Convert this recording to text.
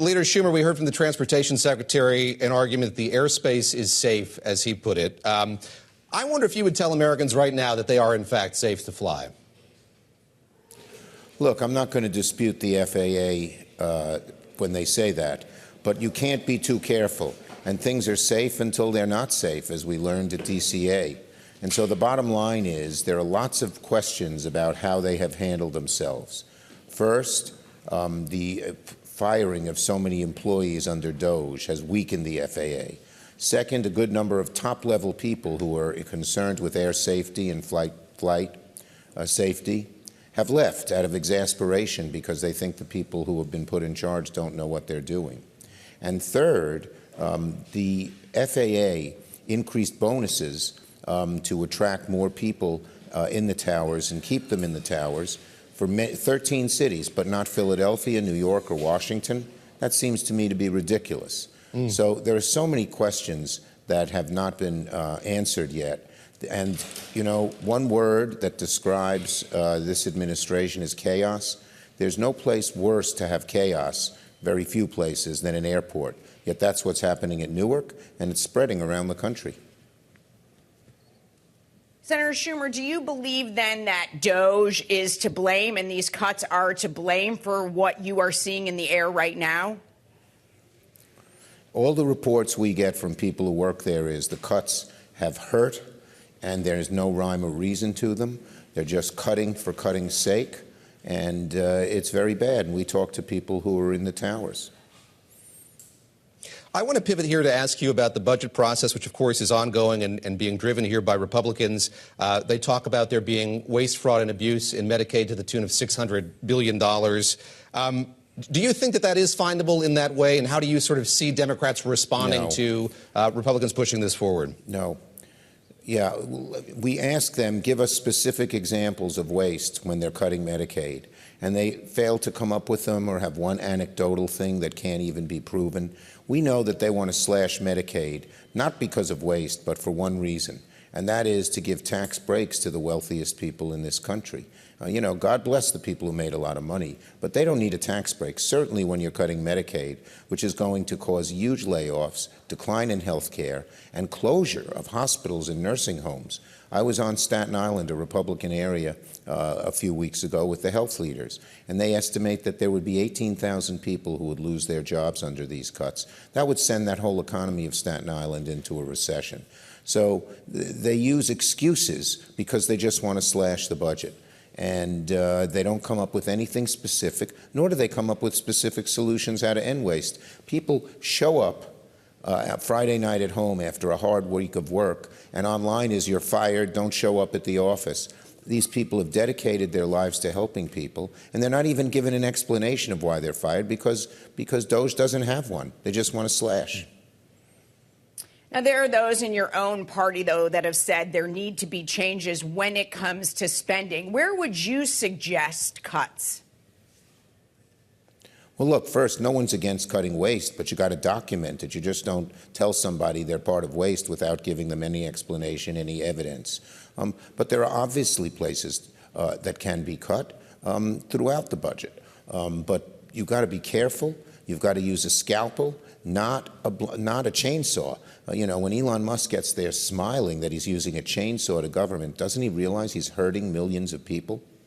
Leader Schumer, we heard from the Transportation Secretary an argument that the airspace is safe, as he put it. I wonder if you would tell Americans right now that they are, in fact, safe to fly. Look, I'm not going to dispute the FAA when they say that, but you can't be too careful. And things are safe until they're not safe, as we learned at DCA. And so the bottom line is there are lots of questions about how they have handled themselves. First, the firing of so many employees under DOGE has weakened the FAA. Second, a good number of top-level people who are concerned with air safety and flight safety have left out of exasperation because they think the people who have been put in charge don't know what they're doing. And third, the FAA increased bonuses to attract more people in the towers and keep them in the towers for 13 cities, but not Philadelphia, New York, or Washington. That seems to me to be ridiculous. So there are so many questions that have not been answered yet. And, you know, one word that describes this administration is chaos. There's no place worse to have chaos, very few places, than an airport. Yet that's what's happening at Newark, and it's spreading around the country. Senator Schumer, do you believe then that DOGE is to blame and these cuts are to blame for what you are seeing in the air right now? All the reports we get from people who work there is the cuts have hurt, and there's no rhyme or reason to them. They're just cutting for cutting's sake, and it's very bad. And we talk to people who are in the towers. I want to pivot here to ask you about the budget process, which, of course, is ongoing and being driven here by Republicans. They talk about there being waste, fraud, and abuse in Medicaid to the tune of $600 billion. Do you think that that is findable in that way? And how do you sort of see Democrats responding to Republicans pushing this forward? No. Yeah, we ask them, give us specific examples of waste when they're cutting Medicaid. And they fail to come up with them or have one anecdotal thing that can't even be proven. We know that they want to slash Medicaid, not because of waste, but for one reason, and that is to give tax breaks to the wealthiest people in this country. You know, God bless the people who made a lot of money, but they don't need a tax break, certainly when you're cutting Medicaid, which is going to cause huge layoffs, decline in health care, and closure of hospitals and nursing homes. I was on Staten Island, a Republican area, a few weeks ago with the health leaders, and they estimate that there would be 18,000 people who would lose their jobs under these cuts. That would send that whole economy of Staten Island into a recession. So they use excuses because they just want to slash the budget. And they don't come up with anything specific, nor do they come up with specific solutions how to end waste. People show up Friday night at home after a hard week of work, and online is you're fired, don't show up at the office. These people have dedicated their lives to helping people, and they're not even given an explanation of why they're fired because DOGE doesn't have one. They just want to slash. Now, there are those in your own party, though, that have said there need to be changes when it comes to spending. Where would you suggest cuts? Well, look, first, no one's against cutting waste, but you got to document it. You just don't tell somebody they're part of waste without giving them any explanation, any evidence. But there are obviously places that can be cut throughout the budget. But you've got to be careful. You've got to use a scalpel, not a chainsaw. You know, when Elon Musk gets there smiling that he's using a chainsaw to government, doesn't he realize he's hurting millions of people?